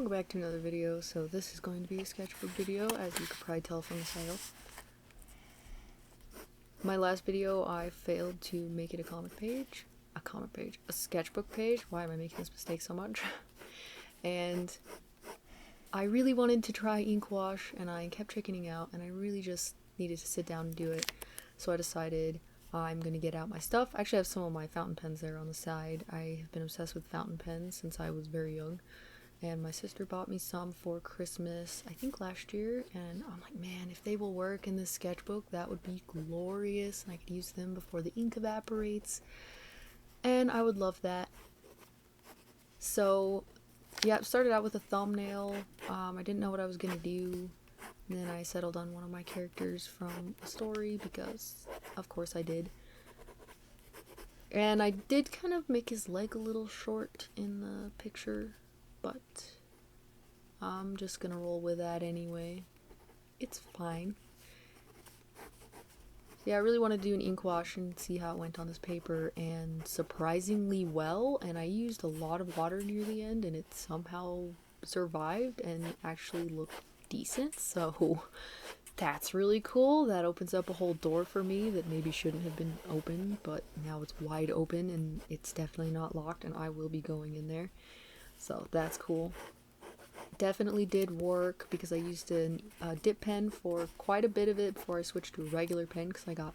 Welcome back to another video. So this is going to be a sketchbook video, as you could probably tell from the title. My last video, I failed to make it a sketchbook page. Why am I making this mistake so much? And I really wanted to try ink wash, and I kept chickening out, and I really just needed to sit down and do it. So I decided I'm gonna get out my stuff. I actually have some of my fountain pens there on the side. I have been obsessed with fountain pens since I was very young. And my sister bought me some for Christmas, I think last year, and I'm like, man, if they will work in this sketchbook, that would be glorious, and I could use them before the ink evaporates, and I would love that. So, yeah, it started out with a thumbnail. I didn't know what I was gonna do, and then I settled on one of my characters from a story, because, of course I did. And I did kind of make his leg a little short in the picture, but I'm just gonna roll with that anyway. It's fine. Yeah, I really want to do an ink wash and see how it went on this paper, and surprisingly well, and I used a lot of water near the end and it somehow survived and actually looked decent, so that's really cool. That opens up a whole door for me that maybe shouldn't have been open, but now it's wide open and it's definitely not locked, and I will be going in there. So that's cool. Definitely did work because I used a dip pen for quite a bit of it before I switched to a regular pen because I got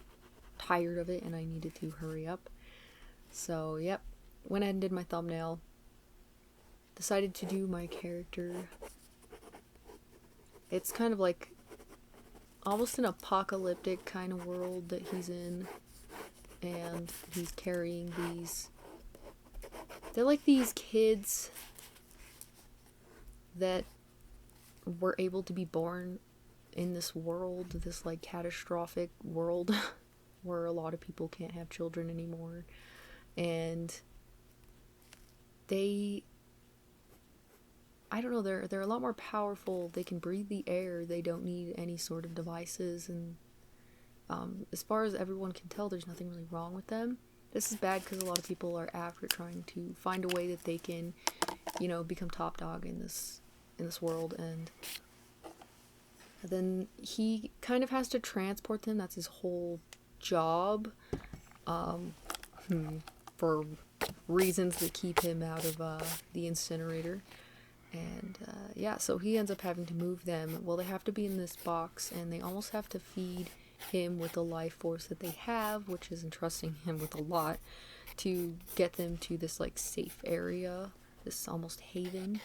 tired of it and I needed to hurry up. So yep, went ahead and did my thumbnail. Decided to do my character. It's kind of like almost an apocalyptic kind of world that he's in, and he's carrying these, they're like these kids that were able to be born in this world, this like catastrophic world where a lot of people can't have children anymore, and I don't know, they're a lot more powerful. They can breathe the air. They don't need any sort of devices, and as far as everyone can tell, there's nothing really wrong with them. This is bad because a lot of people are after trying to find a way that they can, you know, become top dog in this world, and then he kind of has to transport them. That's his whole job, for reasons that keep him out of the incinerator. And yeah, so he ends up having to move them. Well, they have to be in this box, and they almost have to feed him with the life force that they have, which is entrusting him with a lot, to get them to this like safe area, this almost haven.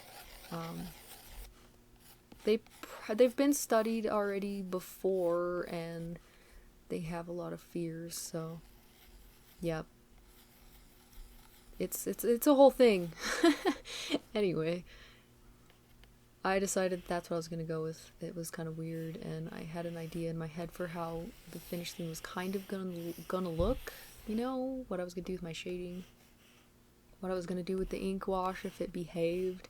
They've been studied already before, and they have a lot of fears, so yeah, it's a whole thing. Anyway, I decided that's what I was gonna go with. It was kind of weird, and I had an idea in my head for how the finished thing was kind of gonna look, you know, what I was gonna do with my shading, what I was gonna do with the ink wash if it behaved.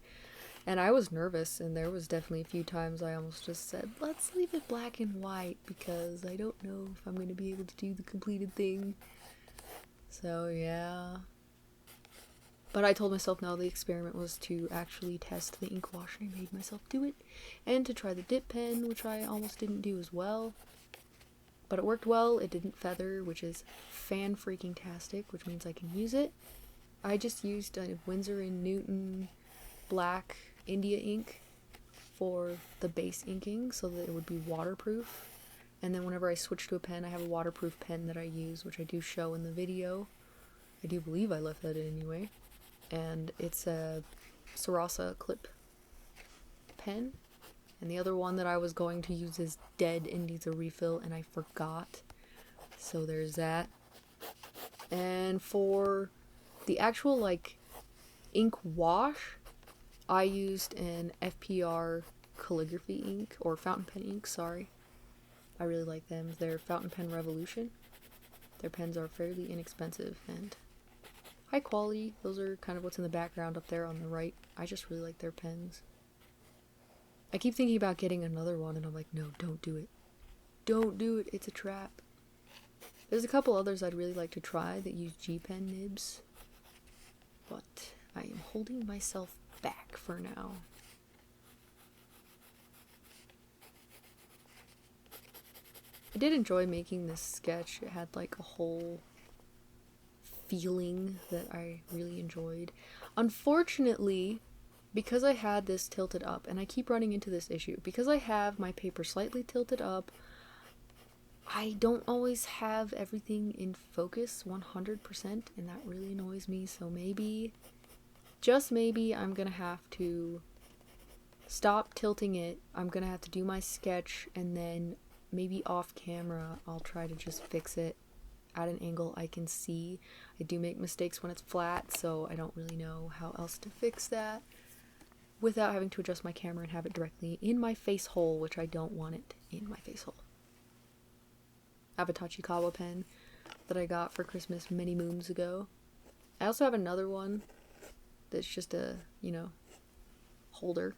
And I was nervous, and there was definitely a few times I almost just said, let's leave it black and white, because I don't know if I'm going to be able to do the completed thing. So yeah. But I told myself no, the experiment was to actually test the ink wash, and I made myself do it. And to try the dip pen, which I almost didn't do as well. But it worked well, it didn't feather, which is fan-freaking-tastic, which means I can use it. I just used a Winsor & Newton black India ink for the base inking so that it would be waterproof, and then whenever I switch to a pen, I have a waterproof pen that I use, which I do show in the video. I do believe I left that in anyway, and it's a Sarasa clip pen, and the other one that I was going to use is dead and needs a refill, and I forgot, so there's that. And for the actual like ink wash, I used an FPR calligraphy ink, or fountain pen ink, sorry. I really like them. They're Fountain Pen Revolution. Their pens are fairly inexpensive and high quality. Those are kind of what's in the background up there on the right. I just really like their pens. I keep thinking about getting another one, and I'm like, no, don't do it. Don't do it, it's a trap. There's a couple others I'd really like to try that use G-pen nibs, but I am holding myself back for now. I did enjoy making this sketch. It had like a whole feeling that I really enjoyed. Unfortunately, because I had this tilted up, and I keep running into this issue, because I have my paper slightly tilted up, I don't always have everything in focus 100%, and that really annoys me. So maybe, just maybe, I'm gonna have to stop tilting it. I'm gonna have to do my sketch, and then maybe off camera I'll try to just fix it at an angle I can see. I do make mistakes when it's flat, so I don't really know how else to fix that without having to adjust my camera and have it directly in my face hole, which I don't want it in my face hole. I have a Tachikawa pen that I got for Christmas many moons ago. I also have another one that's just a, holder.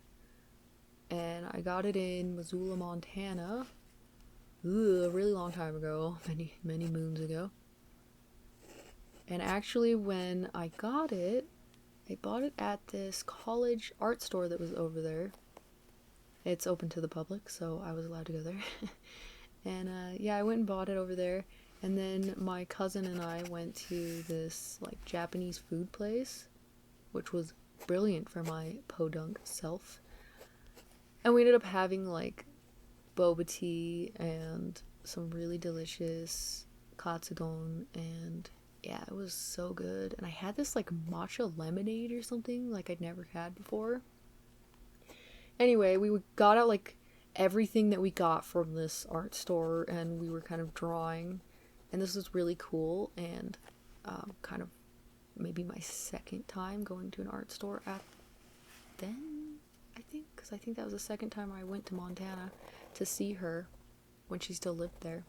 And I got it in Missoula, Montana. A really long time ago. Many moons ago. And actually, when I got it, I bought it at this college art store that was over there. It's open to the public, so I was allowed to go there. And I went and bought it over there. And then my cousin and I went to this like Japanese food place, which was brilliant for my podunk self. And we ended up having like boba tea and some really delicious katsugon, and yeah, it was so good. And I had this like matcha lemonade or something like I'd never had before. Anyway, we got out like everything that we got from this art store, and we were kind of drawing, and this was really cool, and kind of maybe my second time going to an art store because I think that was the second time I went to Montana to see her when she still lived there.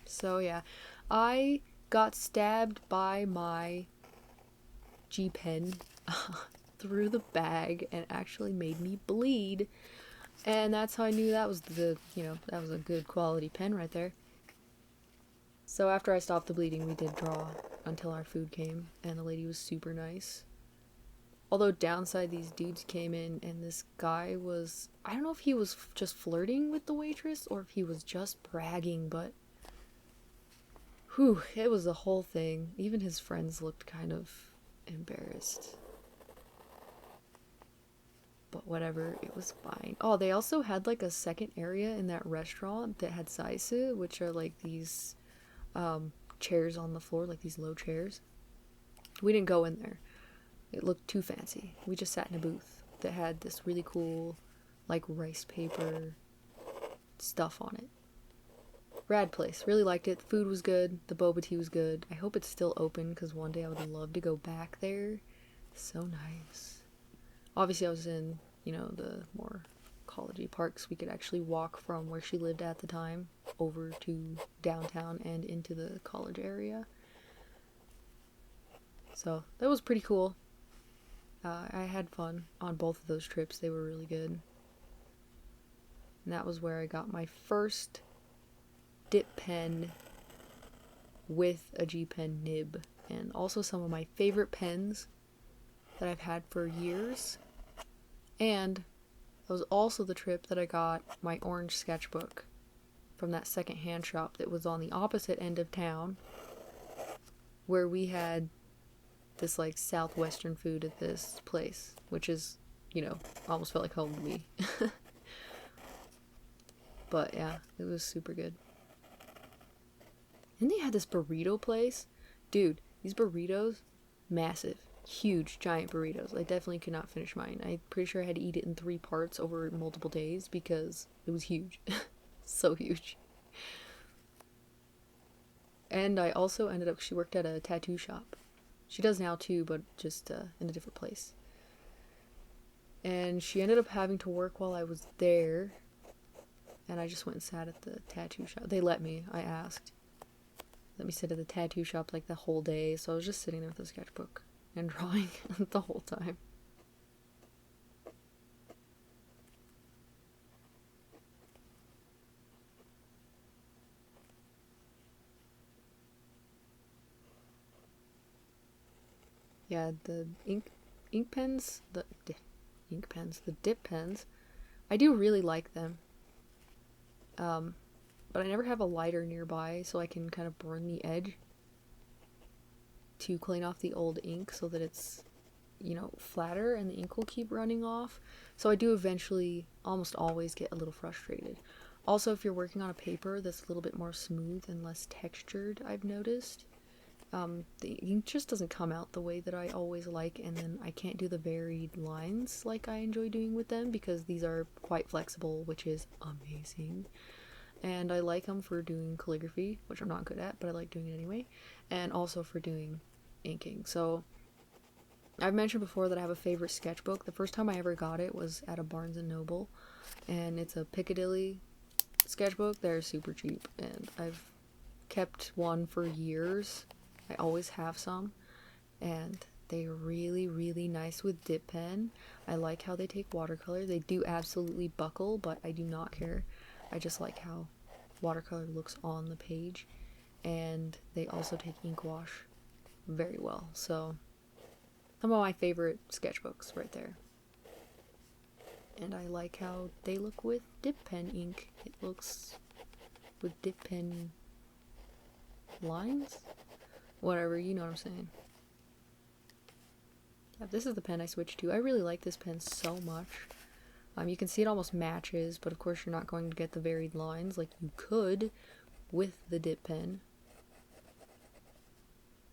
So yeah, I got stabbed by my G pen through the bag and actually made me bleed. And that's how I knew that was that was a good quality pen right there. So after I stopped the bleeding, we did draw until our food came, and the lady was super nice. Although downside, these dudes came in, and this guy was, I don't know if he was just flirting with the waitress or if he was just bragging, but it was a whole thing. Even his friends looked kind of embarrassed. But whatever, it was fine. Oh, they also had like a second area in that restaurant that had saisu, which are like these chairs on the floor, like these low chairs. We didn't go in there. It looked too fancy. We just sat in a booth that had this really cool, like, rice paper stuff on it. Rad place. Really liked it. The food was good. The boba tea was good. I hope it's still open, because one day I would love to go back there. So nice. Obviously, I was in, the more college-y parks. We could actually walk from where she lived at the time over to downtown and into the college area. So, that was pretty cool. I had fun on both of those trips. They were really good. And that was where I got my first dip pen with a G pen nib. And also some of my favorite pens that I've had for years. And that was also the trip that I got my orange sketchbook from that secondhand shop that was on the opposite end of town, where we had this like southwestern food at this place, which is, almost felt like home to me. But yeah, it was super good. And they had this burrito place. Dude, these burritos, massive, huge, giant burritos. I definitely could not finish mine. I'm pretty sure I had to eat it in 3 parts over multiple days because it was huge. So huge. And I also she worked at a tattoo shop. She does now too, but just in a different place. And she ended up having to work while I was there. And I just went and sat at the tattoo shop. They let me. I asked. Let me sit at the tattoo shop like the whole day. So I was just sitting there with a sketchbook and drawing the whole time. Yeah, the ink pens, the dip pens, I do really like them. but I never have a lighter nearby so I can kind of burn the edge to clean off the old ink so that it's, you know, flatter and the ink will keep running off. So I do eventually almost always get a little frustrated. Also, if you're working on a paper that's a little bit more smooth and less textured, I've noticed, the ink just doesn't come out the way that I always like, and then I can't do the varied lines like I enjoy doing with them because these are quite flexible, which is amazing. And I like them for doing calligraphy, which I'm not good at, but I like doing it anyway, and also for doing inking. So I've mentioned before that I have a favorite sketchbook. The first time I ever got it was at a Barnes & Noble, and it's a Piccadilly sketchbook. They're super cheap, and I've kept one for years. I always have some, and they're really, really nice with dip pen. I like how they take watercolor. They do absolutely buckle, but I do not care. I just like how watercolor looks on the page, and they also take ink wash very well. So some of my favorite sketchbooks right there. And I like how they look with dip pen ink. It looks with dip pen lines? Whatever, you know what I'm saying. Yeah, this is the pen I switched to. I really like this pen so much. You can see it almost matches, but of course you're not going to get the varied lines like you could with the dip pen.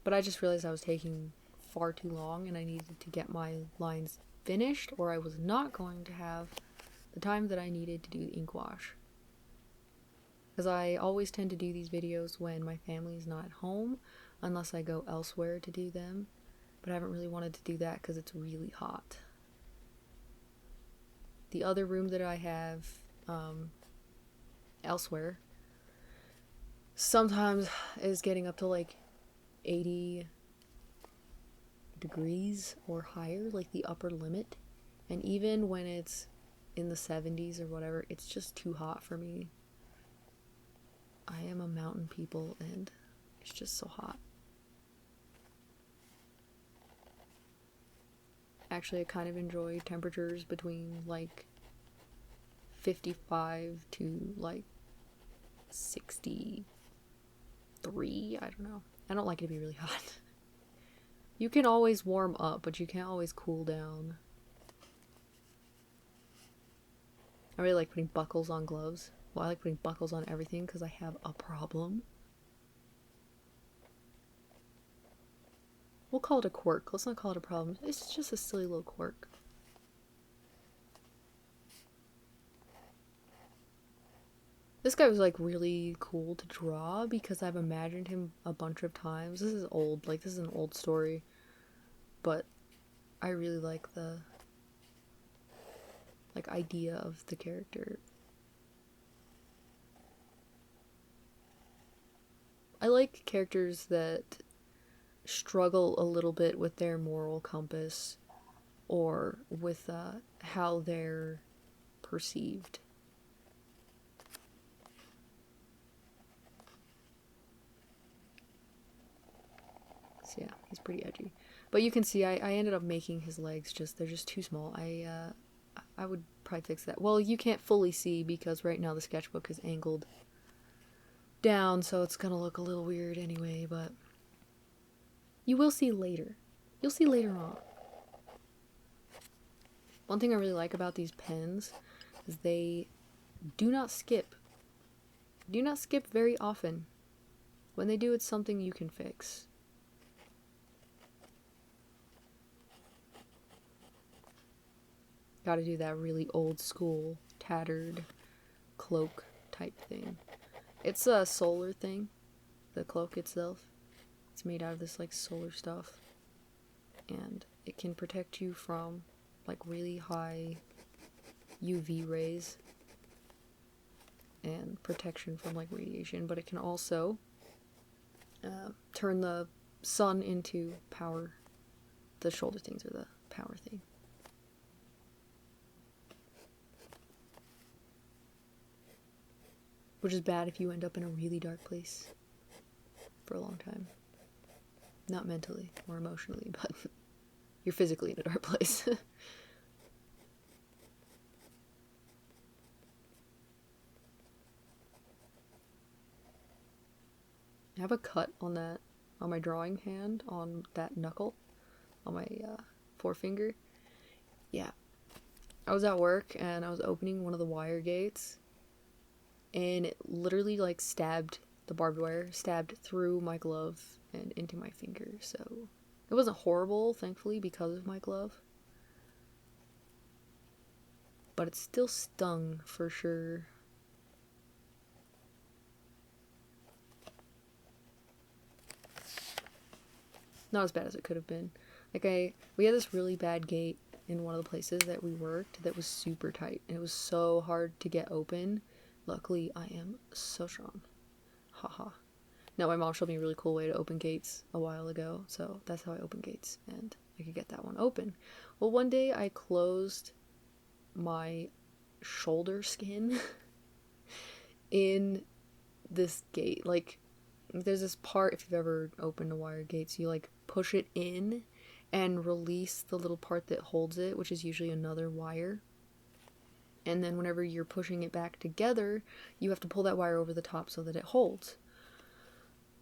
But I just realized I was taking far too long and I needed to get my lines finished, or I was not going to have the time that I needed to do the ink wash. Because I always tend to do these videos when my family is not at home, unless I go elsewhere to do them. But I haven't really wanted to do that because it's really hot. The other room that I have elsewhere sometimes is getting up to like 80 degrees or higher, like the upper limit. And even when it's in the 70s or whatever, it's just too hot for me. I am a mountain people and it's just so hot. Actually, I kind of enjoy temperatures between like 55 to like 63. I don't know. I don't like it to be really hot. You can always warm up, but you can't always cool down. I really like putting buckles on gloves. Well, I like putting buckles on everything because I have a problem. We'll call it a quirk. Let's not call it a problem. It's just a silly little quirk. This guy was like really cool to draw because I've imagined him a bunch of times. This is old, like this is an old story, but I really like the idea of the character. I like characters that struggle a little bit with their moral compass or with how they're perceived. So yeah, he's pretty edgy. But you can see I ended up making his legs they're just too small. I would probably fix that. Well, you can't fully see because right now the sketchbook is angled down, so it's gonna look a little weird anyway, but you will see later. You'll see later on. One thing I really like about these pens is they do not skip. Do not skip very often. When they do, it's something you can fix. Gotta do that really old school, tattered cloak type thing. It's a solar thing, the cloak itself. It's made out of this like solar stuff. And it can protect you from like really high UV rays and protection from like radiation, but it can also turn the sun into power. The shoulder things are the power thing. Which is bad if you end up in a really dark place for a long time. Not mentally or emotionally, but you're physically in a dark place. I have a cut on that, on my drawing hand, on that knuckle, on my forefinger. Yeah. I was at work and I was opening one of the wire gates and it literally like stabbed, the barbed wire stabbed through my glove and into my finger. So it wasn't horrible, thankfully, because of my glove. But it still stung for sure. Not as bad as it could have been. Like we had this really bad gate in one of the places that we worked that was super tight and it was so hard to get open. Luckily, I am so strong. Haha. No, my mom showed me a really cool way to open gates a while ago, so that's how I open gates and I could get that one open. Well, one day I closed my shoulder skin in this gate. Like, there's this part, if you've ever opened a wire gate, so you like push it in and release the little part that holds it, which is usually another wire. And then whenever you're pushing it back together, you have to pull that wire over the top so that it holds.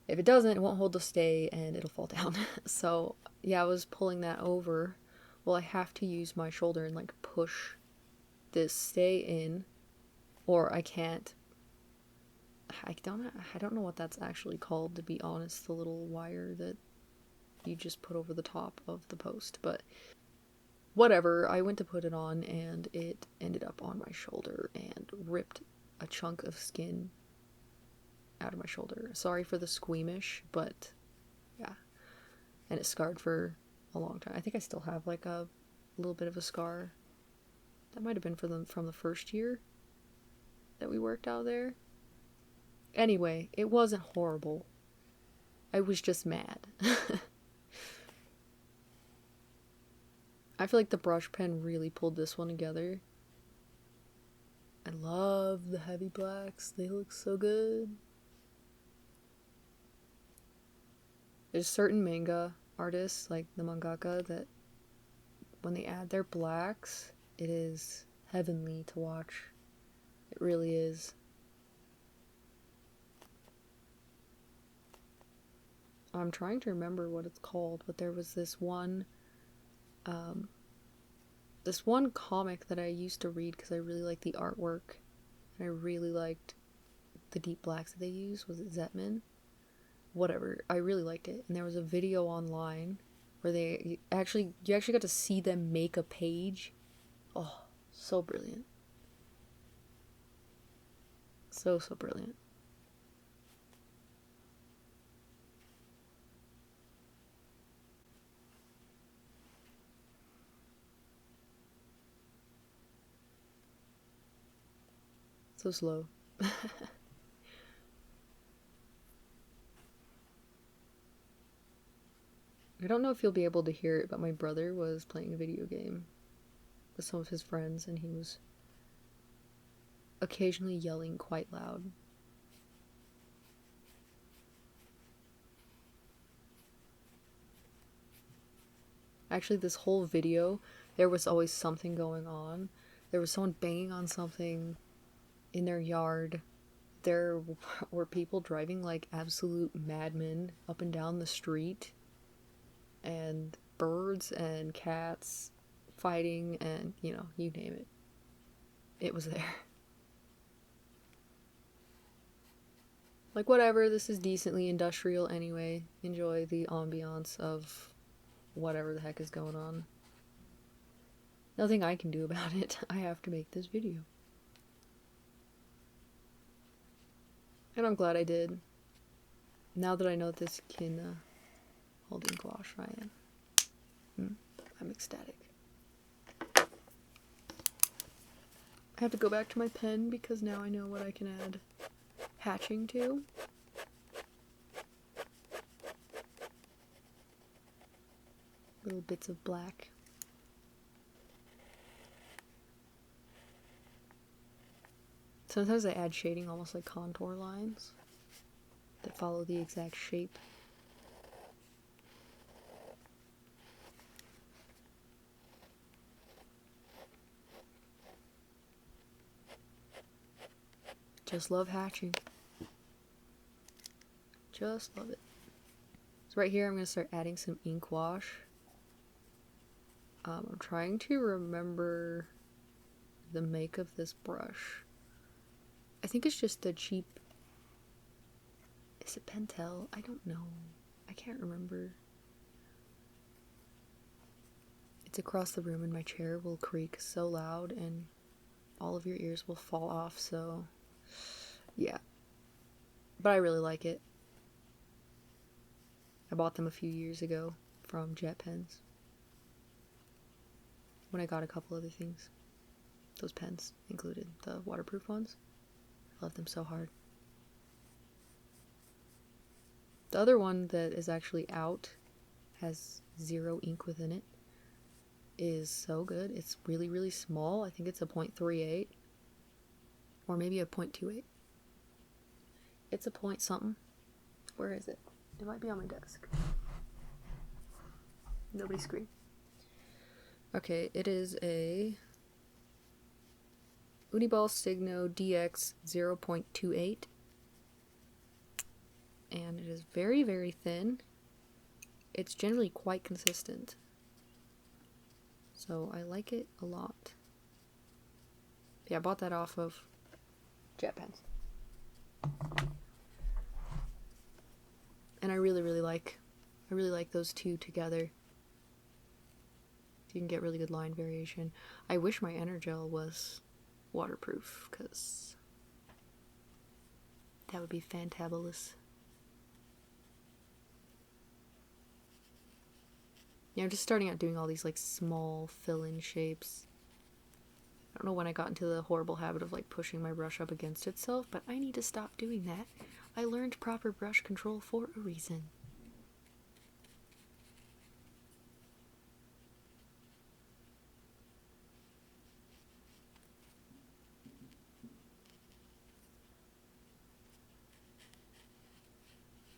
If it doesn't, it won't hold the stay and it'll fall down. So yeah, I was pulling that over. Well, I have to use my shoulder and like push this stay in, or I can't. I don't know what that's actually called, to be honest, the little wire that you just put over the top of the post, but whatever. I went to put it on and it ended up on my shoulder and ripped a chunk of skin out of my shoulder. Sorry for the squeamish, but yeah. And it scarred for a long time. I think I still have like a little bit of a scar. That might have been from the first year that we worked out there. Anyway, it wasn't horrible. I was just mad. I feel like the brush pen really pulled this one together. I love the heavy blacks. They look so good. There's certain manga artists, like the mangaka, that when they add their blacks, it is heavenly to watch. It really is. I'm trying to remember what it's called, but there was this one comic that I used to read because I really liked the artwork and I really liked the deep blacks that they use. Was it Zetman? Whatever. I really liked it. And there was a video online where you actually got to see them make a page. Oh, so brilliant. So brilliant. So slow. I don't know if you'll be able to hear it, but my brother was playing a video game with some of his friends and he was occasionally yelling quite loud. Actually, this whole video, there was always something going on. There was someone banging on something in their yard. There were people driving like absolute madmen up and down the street. And birds and cats fighting and, you name it. It was there. Like, whatever, this is decently industrial anyway. Enjoy the ambiance of whatever the heck is going on. Nothing I can do about it. I have to make this video. And I'm glad I did. Now that I know this can hold ink wash, I'm ecstatic. I have to go back to my pen because now I know what I can add hatching to. Little bits of black. Sometimes I add shading, almost like contour lines that follow the exact shape. Just love hatching. just love it. So right here I'm going to start adding some ink wash. I'm trying to remember the make of this brush. I think it's just a cheap... Is it Pentel? I don't know. I can't remember. It's across the room and my chair will creak so loud and all of your ears will fall off, so yeah. But I really like it. I bought them a few years ago from Jet Pens. When I got a couple other things. Those pens included, the waterproof ones. I love them so hard. The other one that is actually out, has 0 ink within it, is so good. It's really, really small. I think it's a 0.38 or maybe a 0.28. It's a point something. Where is it? It might be on my desk. Nobody's scream. Okay, it is a Uniball Signo DX 0.28. And it is very, very thin. It's generally quite consistent. So I like it a lot. Yeah, I bought that off of Jet Pens. And I really, really like those two together. You can get really good line variation. I wish my Energel was waterproof, because that would be fantabulous. Yeah, I'm just starting out doing all these like small fill-in shapes. I don't know when I got into the horrible habit of like pushing my brush up against itself, but I need to stop doing that. I learned proper brush control for a reason.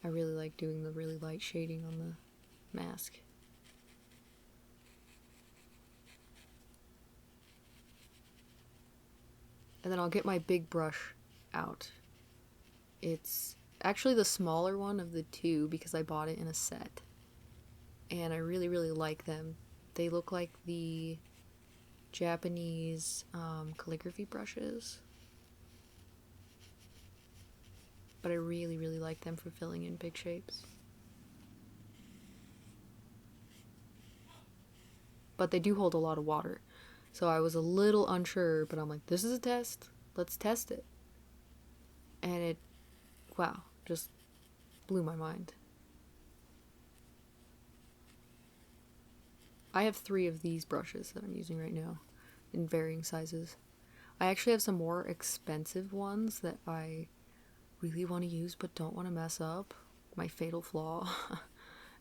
I really like doing the really light shading on the mask. And then I'll get my big brush out. It's actually the smaller one of the two because I bought it in a set. And I really, really like them. They look like the Japanese calligraphy brushes. But I really, really like them for filling in big shapes. But they do hold a lot of water. So I was a little unsure, but I'm like, this is a test. Let's test it. And it, wow, just blew my mind. I have 3 of these brushes that I'm using right now in varying sizes. I actually have some more expensive ones that I really want to use but don't want to mess up. My fatal flaw.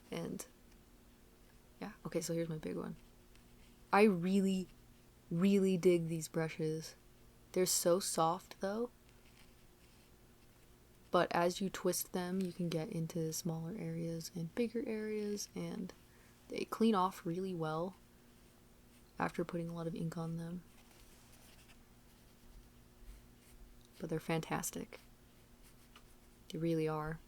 And yeah, okay, so here's my big one. I really, really dig these brushes. They're so soft though. But as you twist them, you can get into smaller areas and bigger areas, and they clean off really well after putting a lot of ink on them. But they're fantastic. They really are.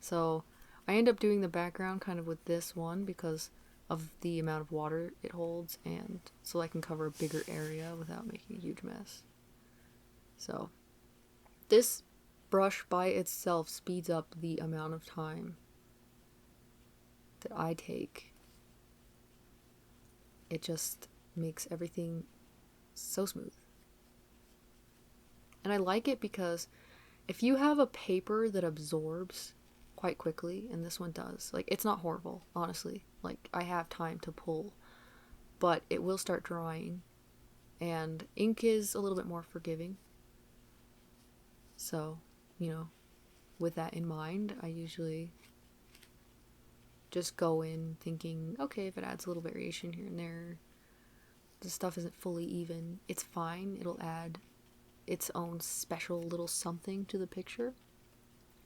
So I end up doing the background kind of with this one because of the amount of water it holds, and so I can cover a bigger area without making a huge mess. So this brush by itself speeds up the amount of time that I take. It just makes everything so smooth. And I like it because if you have a paper that absorbs quite quickly, and this one does, like, it's not horrible, honestly. Like, I have time to pull, but it will start drying, and ink is a little bit more forgiving. So, you know, with that in mind, I usually just go in thinking, okay, if it adds a little variation here and there, the stuff isn't fully even, it's fine. It'll add its own special little something to the picture.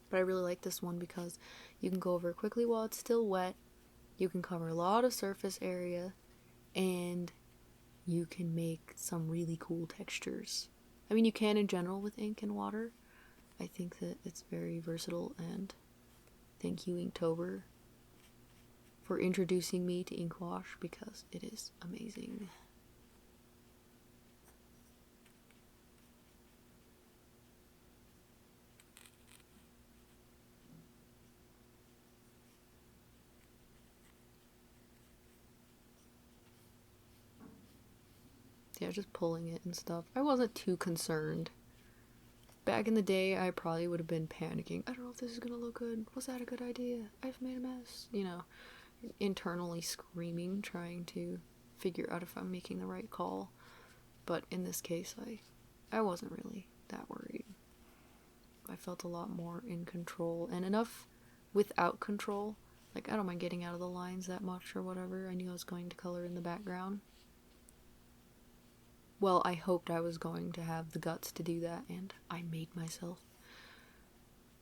But I really like this one because you can go over it quickly while it's still wet. You can cover a lot of surface area, and you can make some really cool textures. I mean, you can in general with ink and water. I think that it's very versatile, and thank you, Inktober, for introducing me to ink wash, because it is amazing. Yeah, just pulling it and stuff. I wasn't too concerned. Back in the day, I probably would have been panicking. I don't know if this is gonna look good. Was that a good idea? I've made a mess. You know, internally screaming, trying to figure out if I'm making the right call. But in this case, I wasn't really that worried. I felt a lot more in control, and enough without control. Like, I don't mind getting out of the lines that much or whatever. I knew I was going to color in the background. Well, I hoped I was going to have the guts to do that, and I made myself.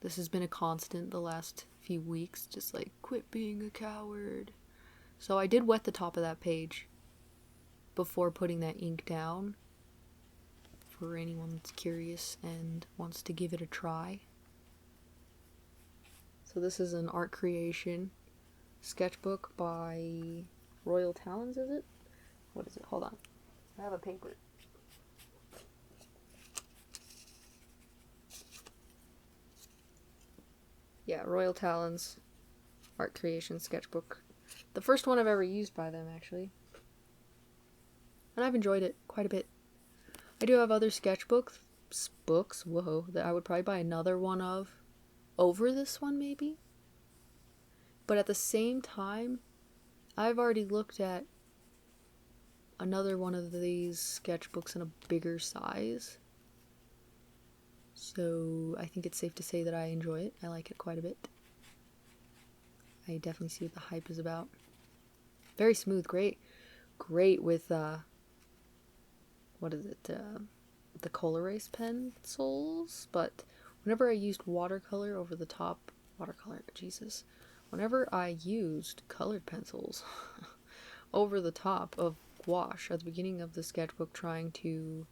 This has been a constant the last few weeks, just like, quit being a coward. So I did wet the top of that page before putting that ink down, for anyone that's curious and wants to give it a try. So this is an art creation sketchbook by Royal Talons, is it? What is it? Hold on. I have a paper. Yeah, Royal Talons art creation sketchbook. The first one I've ever used by them, actually. And I've enjoyed it quite a bit. I do have other sketchbooks, that I would probably buy another one of over this one, maybe. But at the same time, I've already looked at another one of these sketchbooks in a bigger size. So I think it's safe to say that I enjoy it. I like it quite a bit. I definitely see what the hype is about. Very smooth, great with what is it? The Cola Race pencils. But whenever I used whenever I used colored pencils over the top of gouache at the beginning of the sketchbook, trying to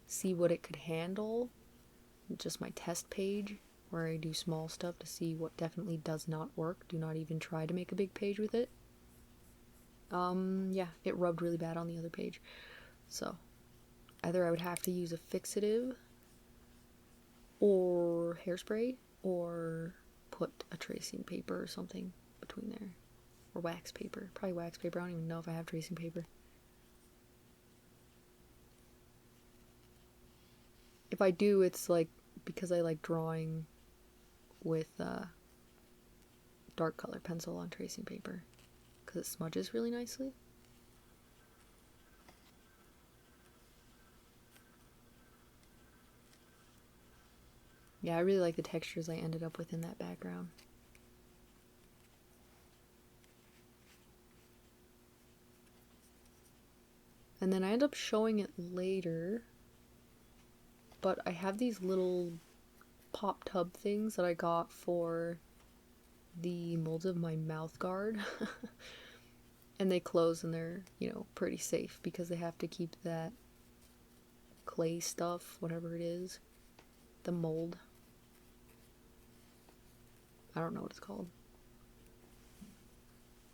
see what it could handle, just my test page where I do small stuff to see what definitely does not work. Do not even try to make a big page with it. Yeah, it rubbed really bad on the other page. So either I would have to use a fixative or hairspray, or put a tracing paper or something between there. Or wax paper. Probably wax paper. I don't even know if I have tracing paper. If I do, it's like because I like drawing with dark color pencil on tracing paper, because it smudges really nicely. Yeah, I really like the textures I ended up with in that background. And then I end up showing it later, but I have these little pop tub things that I got for the molds of my mouth guard. And they close, and they're, pretty safe, because they have to keep that clay stuff, whatever it is, the mold. I don't know what it's called.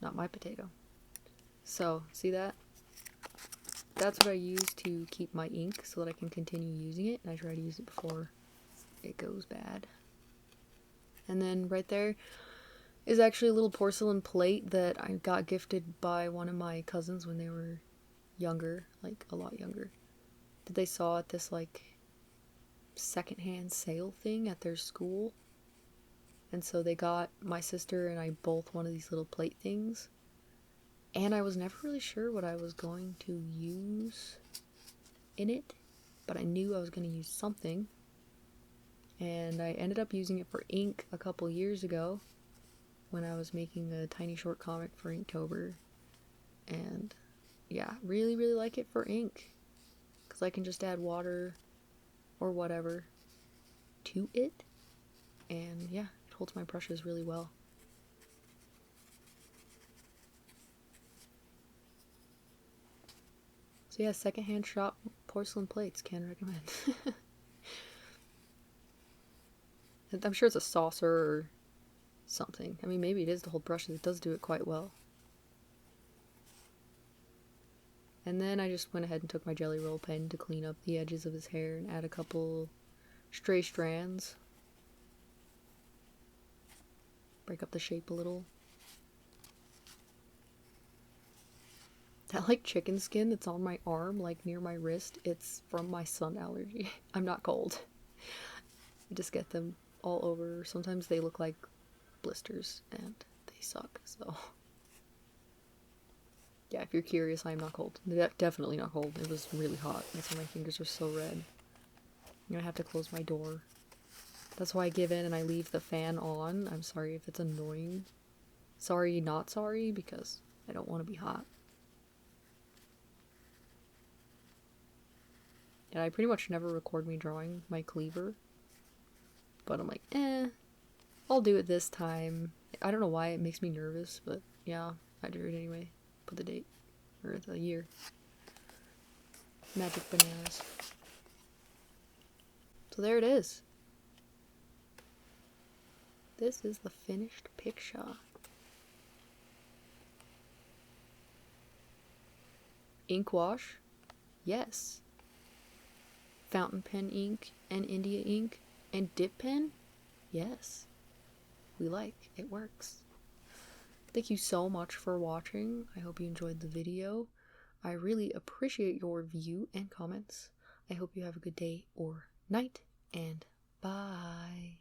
Not my potato. So, see that? That's what I use to keep my ink so that I can continue using it, and I try to use it before it goes bad. And then right there is actually a little porcelain plate that I got gifted by one of my cousins when they were younger, like a lot younger. That they saw at this like secondhand sale thing at their school. And so they got my sister and I both one of these little plate things. And I was never really sure what I was going to use in it, but I knew I was going to use something. And I ended up using it for ink a couple years ago when I was making a tiny short comic for Inktober. And yeah, really, really like it for ink, because I can just add water or whatever to it. And yeah, it holds my brushes really well. So yeah, secondhand shop porcelain plates, can recommend. I'm sure it's a saucer or something. I mean, maybe it is to hold brushes. It does do it quite well. And then I just went ahead and took my Jelly Roll pen to clean up the edges of his hair and add a couple stray strands. Break up the shape a little. That like chicken skin that's on my arm, like near my wrist, it's from my sun allergy. I'm not cold. I just get them all over. Sometimes they look like blisters and they suck, so. Yeah, if you're curious, I'm not cold. Definitely not cold. It was really hot. That's why my fingers are so red. I'm gonna have to close my door. That's why I give in and I leave the fan on. I'm sorry if it's annoying. Sorry, not sorry, because I don't want to be hot. And I pretty much never record me drawing my cleaver. But I'm like, I'll do it this time. I don't know why it makes me nervous, but yeah, I do it anyway. Put the date, or the year. Magic bananas. So there it is. This is the finished picture. Ink wash? Yes. Fountain pen ink and India ink and dip pen? Yes. We like. It works. Thank you so much for watching. I hope you enjoyed the video. I really appreciate your view and comments. I hope you have a good day or night, and bye.